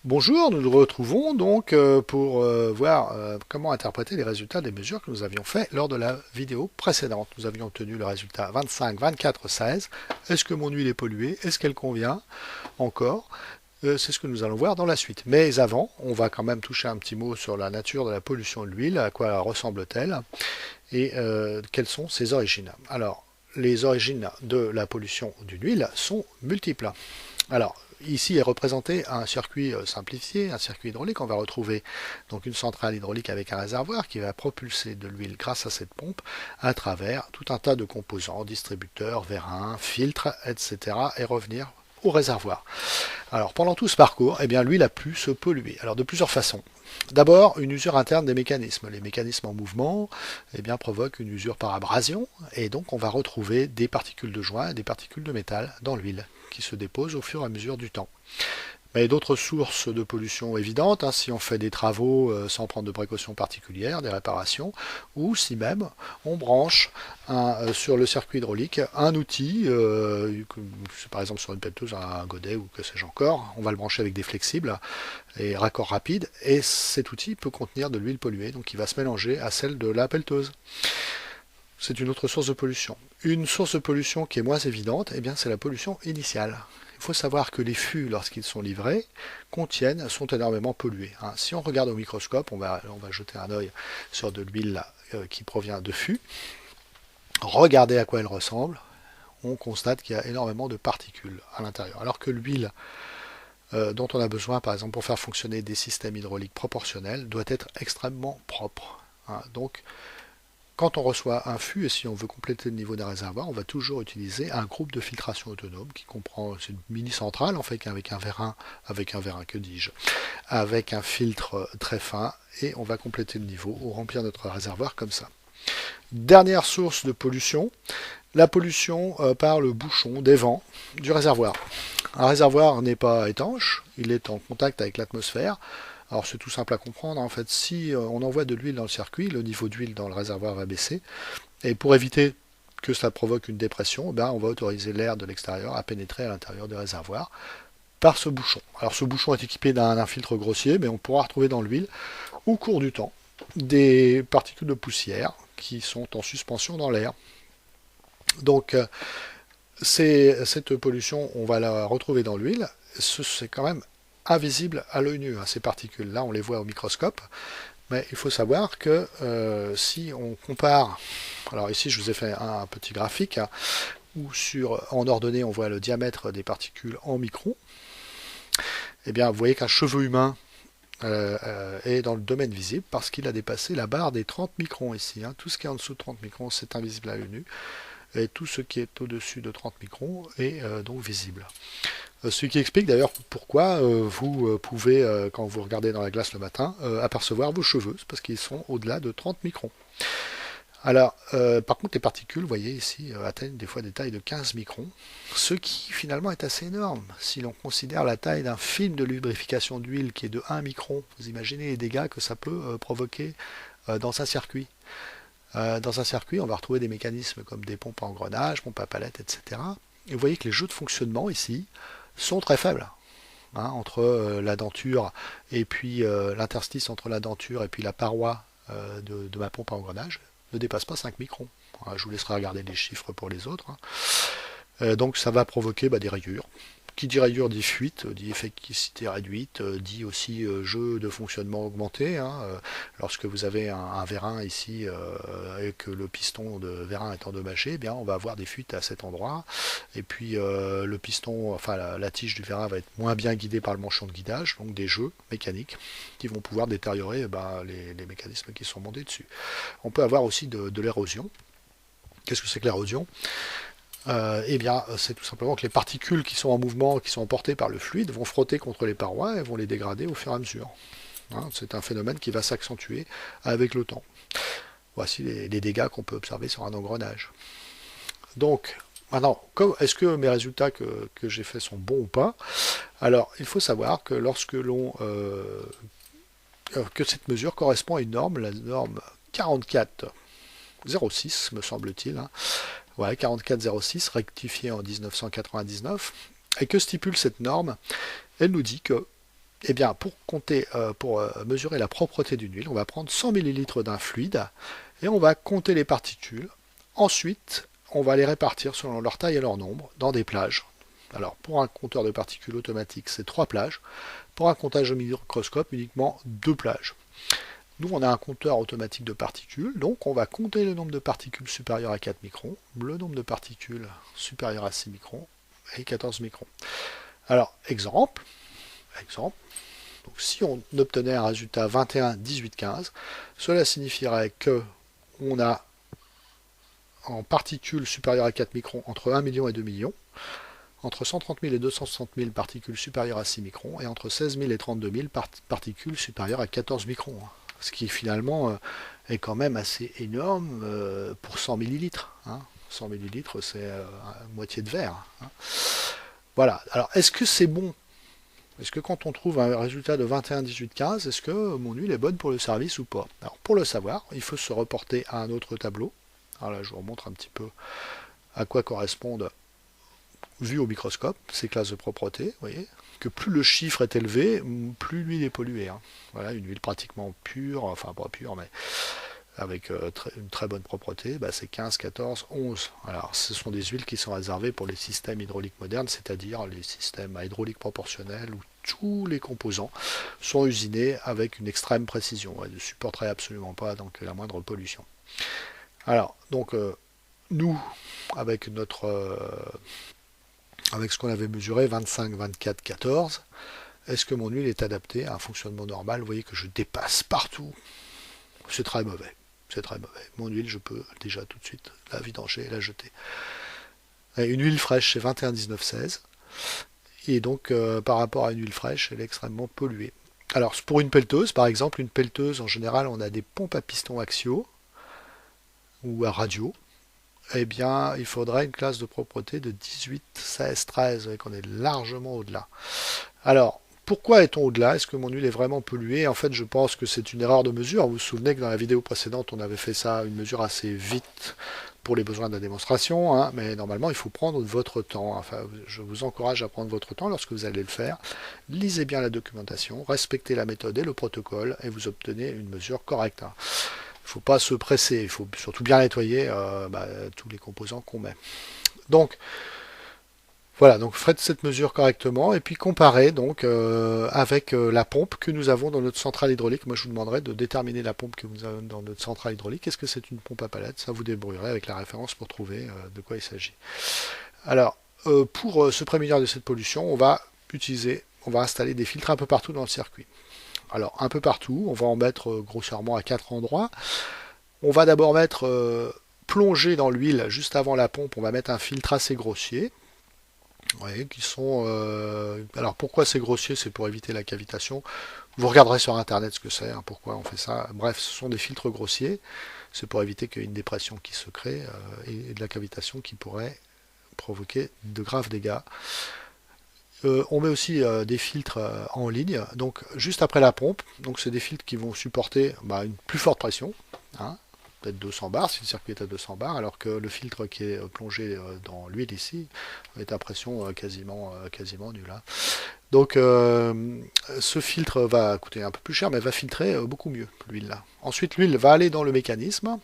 Bonjour, nous nous retrouvons donc pour voir comment interpréter les résultats des mesures que nous avions fait lors de la vidéo précédente. Nous avions obtenu le résultat 25, 24, 16. Est-ce que mon huile est polluée? Est-ce qu'elle convient encore? C'est ce que nous allons voir dans la suite. Mais avant, on va quand même toucher un petit mot sur la nature de la pollution de l'huile, à quoi ressemble-t-elle et quelles sont ses origines. Alors, les origines de la pollution d'une huile sont multiples. Alors, ici est représenté un circuit simplifié, un circuit hydraulique. On va retrouver donc une centrale hydraulique avec un réservoir qui va propulser de l'huile grâce à cette pompe à travers tout un tas de composants, distributeurs, vérins, filtres, etc. et revenir au réservoir. Alors pendant tout ce parcours, eh bien, l'huile a pu se polluer. Alors de plusieurs façons. D'abord, une usure interne des mécanismes. Les mécanismes en mouvement eh bien, provoquent une usure par abrasion et donc on va retrouver des particules de joint et des particules de métal dans l'huile qui se déposent au fur et à mesure du temps. Mais d'autres sources de pollution évidentes, hein, si on fait des travaux sans prendre de précautions particulières, des réparations, ou si même on branche sur le circuit hydraulique un outil, par exemple sur une pelleteuse, un godet ou que sais-je encore, on va le brancher avec des flexibles et raccords rapides, et cet outil peut contenir de l'huile polluée, donc il va se mélanger à celle de la pelleteuse. C'est une autre source de pollution. Une source de pollution qui est moins évidente, eh bien, c'est la pollution initiale. Il faut savoir que les fûts, lorsqu'ils sont livrés, sont énormément pollués. Si on regarde au microscope, on va jeter un œil sur de l'huile qui provient de fûts. Regardez à quoi elle ressemble. On constate qu'il y a énormément de particules à l'intérieur. Alors que l'huile dont on a besoin, par exemple, pour faire fonctionner des systèmes hydrauliques proportionnels, doit être extrêmement propre. Donc, quand on reçoit un fût et si on veut compléter le niveau d'un réservoir, on va toujours utiliser un groupe de filtration autonome qui comprend une mini centrale en fait avec un vérin, que dis-je, avec un filtre très fin et on va compléter le niveau ou remplir notre réservoir comme ça. Dernière source de pollution, la pollution par le bouchon des vents du réservoir. Un réservoir n'est pas étanche, il est en contact avec l'atmosphère. Alors c'est tout simple à comprendre, en fait, si on envoie de l'huile dans le circuit, le niveau d'huile dans le réservoir va baisser, et pour éviter que cela provoque une dépression, on va autoriser l'air de l'extérieur à pénétrer à l'intérieur du réservoir par ce bouchon. Alors ce bouchon est équipé d'un filtre grossier, mais on pourra retrouver dans l'huile, au cours du temps, des particules de poussière qui sont en suspension dans l'air. Donc cette pollution, on va la retrouver dans l'huile, c'est quand même invisibles à l'œil nu. Ces particules-là, on les voit au microscope, mais il faut savoir que si on compare, alors ici je vous ai fait un petit graphique, où en ordonnée on voit le diamètre des particules en microns, et bien vous voyez qu'un cheveu humain est dans le domaine visible parce qu'il a dépassé la barre des 30 microns ici. Tout ce qui est en dessous de 30 microns, c'est invisible à l'œil nu, et tout ce qui est au-dessus de 30 microns est donc visible. Ce qui explique d'ailleurs pourquoi vous pouvez, quand vous regardez dans la glace le matin, apercevoir vos cheveux, parce qu'ils sont au-delà de 30 microns. Alors, par contre, les particules, vous voyez ici, atteignent des fois des tailles de 15 microns, ce qui finalement est assez énorme. Si l'on considère la taille d'un film de lubrification d'huile qui est de 1 micron, vous imaginez les dégâts que ça peut provoquer dans un circuit. Dans un circuit, on va retrouver des mécanismes comme des pompes à engrenages, pompes à palettes, etc. Et vous voyez que les jeux de fonctionnement ici sont très faibles. Entre la denture et puis l'interstice entre la denture et puis la paroi de ma pompe à engrenage ne dépasse pas 5 microns. Je vous laisserai regarder les chiffres pour les autres. Donc ça va provoquer des rayures. Qui dit rayure dit fuite, dit efficacité réduite, dit aussi jeu de fonctionnement augmenté. Lorsque vous avez un vérin ici et que le piston de vérin est endommagé, on va avoir des fuites à cet endroit. Et puis le piston, enfin la tige du vérin va être moins bien guidée par le manchon de guidage, donc des jeux mécaniques qui vont pouvoir détériorer les mécanismes qui sont montés dessus. On peut avoir aussi de l'érosion. Qu'est-ce que c'est que l'érosion ? C'est tout simplement que les particules qui sont en mouvement, qui sont emportées par le fluide, vont frotter contre les parois et vont les dégrader au fur et à mesure. C'est un phénomène qui va s'accentuer avec le temps. Voici les dégâts qu'on peut observer sur un engrenage. Donc, maintenant, est-ce que mes résultats que j'ai faits sont bons ou pas? Alors, il faut savoir que que cette mesure correspond à une norme, la norme 4406, me semble-t-il. Voilà, 4406, rectifié en 1999. Et que stipule cette norme? Elle nous dit que Eh bien, pour mesurer la propreté d'une huile, on va prendre 100 ml d'un fluide et on va compter les particules. Ensuite, on va les répartir selon leur taille et leur nombre dans des plages. Alors, pour un compteur de particules automatique, c'est 3 plages. Pour un comptage au microscope, uniquement 2 plages. Nous, on a un compteur automatique de particules, donc on va compter le nombre de particules supérieurs à 4 microns, le nombre de particules supérieures à 6 microns et 14 microns. Alors, exemple. Donc, si on obtenait un résultat 21, 18, 15, cela signifierait que on a en particules supérieures à 4 microns entre 1 million et 2 millions, entre 130 000 et 260 000 particules supérieures à 6 microns, et entre 16 000 et 32 000 particules supérieures à 14 microns. Ce qui finalement est quand même assez énorme pour 100 millilitres. 100 millilitres, c'est moitié de verre. Voilà. Alors, est-ce que c'est bon? Est-ce que quand on trouve un résultat de 21, 18, 15, est-ce que mon huile est bonne pour le service ou pas? Alors, pour le savoir, il faut se reporter à un autre tableau. Alors là, je vous remontre un petit peu à quoi correspondent, vu au microscope, ces classes de propreté. Vous voyez que plus le chiffre est élevé, plus l'huile est polluée. Voilà, une huile pratiquement pure, enfin pas pure, mais avec une très bonne propreté, c'est 15, 14, 11. Alors, ce sont des huiles qui sont réservées pour les systèmes hydrauliques modernes, c'est-à-dire les systèmes à hydraulique proportionnelle où tous les composants sont usinés avec une extrême précision. Elles ne supporteraient absolument pas donc la moindre pollution. Alors, donc, nous, avec avec ce qu'on avait mesuré, 25, 24, 14, est-ce que mon huile est adaptée à un fonctionnement normal? Vous voyez que je dépasse partout. C'est très mauvais. C'est très mauvais. Mon huile, je peux déjà tout de suite la vidanger et la jeter. Et une huile fraîche, c'est 21, 19, 16. Et donc, par rapport à une huile fraîche, elle est extrêmement polluée. Alors, pour une pelleteuse, par exemple, une pelleteuse, en général, on a des pompes à pistons axiaux ou à radio. Eh bien, il faudrait une classe de propreté de 18, 16, 13. Vous voyez qu'on est largement au-delà. Alors, pourquoi est-on au-delà? Est-ce que mon huile est vraiment polluée? En fait, je pense que c'est une erreur de mesure. Vous vous souvenez que dans la vidéo précédente, on avait fait ça, une mesure assez vite pour les besoins de la démonstration, mais normalement, il faut prendre votre temps. Enfin, je vous encourage à prendre votre temps lorsque vous allez le faire. Lisez bien la documentation, respectez la méthode et le protocole, et vous obtenez une mesure correcte. Il ne faut pas se presser, il faut surtout bien nettoyer tous les composants qu'on met. Donc, voilà, donc faites cette mesure correctement et puis comparez donc avec la pompe que nous avons dans notre centrale hydraulique. Moi je vous demanderai de déterminer la pompe que nous avons dans notre centrale hydraulique. Est-ce que c'est une pompe à palette? Ça vous débrouillerez avec la référence pour trouver de quoi il s'agit. Alors pour se prémunir de cette pollution, on va installer des filtres un peu partout dans le circuit. Alors un peu partout, on va en mettre grossièrement à 4 endroits. On va d'abord mettre plongé dans l'huile juste avant la pompe, on va mettre un filtre assez grossier. Oui, qui sont. Alors pourquoi c'est grossier? C'est pour éviter la cavitation. Vous regarderez sur internet ce que c'est, pourquoi on fait ça. Bref, ce sont des filtres grossiers. C'est pour éviter qu'il y ait une dépression qui se crée et de la cavitation qui pourrait provoquer de graves dégâts. On met aussi des filtres en ligne, donc juste après la pompe. Donc c'est des filtres qui vont supporter une plus forte pression. Peut-être 200 bars si le circuit est à 200 bars, alors que le filtre qui est plongé dans l'huile ici est à pression quasiment nulle. Donc ce filtre va coûter un peu plus cher, mais va filtrer beaucoup mieux l'huile là. Ensuite l'huile va aller dans le mécanisme,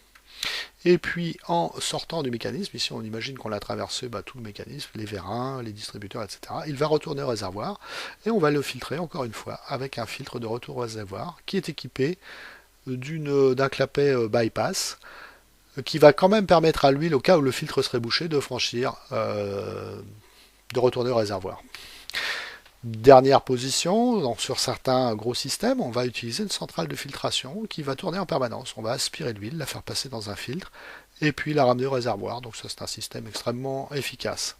et puis en sortant du mécanisme, ici on imagine qu'on l'a traversé tout le mécanisme, les vérins, les distributeurs, etc. Il va retourner au réservoir, et on va le filtrer encore une fois avec un filtre de retour au réservoir qui est équipé d'un clapet bypass qui va quand même permettre à l'huile, au cas où le filtre serait bouché, de franchir, de retourner au réservoir. Dernière position, donc sur certains gros systèmes, on va utiliser une centrale de filtration qui va tourner en permanence. On va aspirer l'huile, la faire passer dans un filtre, et puis la ramener au réservoir. Donc ça c'est un système extrêmement efficace.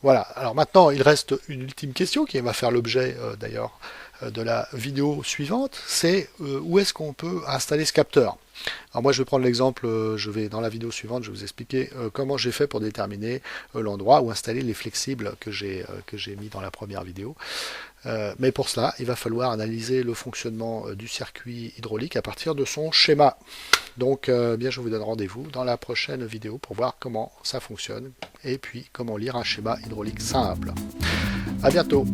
Voilà, alors maintenant il reste une ultime question qui va faire l'objet d'ailleurs de la vidéo suivante, c'est où est-ce qu'on peut installer ce capteur. Alors moi je vais prendre l'exemple, dans la vidéo suivante, je vais vous expliquer comment j'ai fait pour déterminer l'endroit où installer les flexibles que j'ai mis dans la première vidéo. Mais pour cela, il va falloir analyser le fonctionnement du circuit hydraulique à partir de son schéma. Donc bien je vous donne rendez-vous dans la prochaine vidéo pour voir comment ça fonctionne et puis comment lire un schéma hydraulique simple. À bientôt.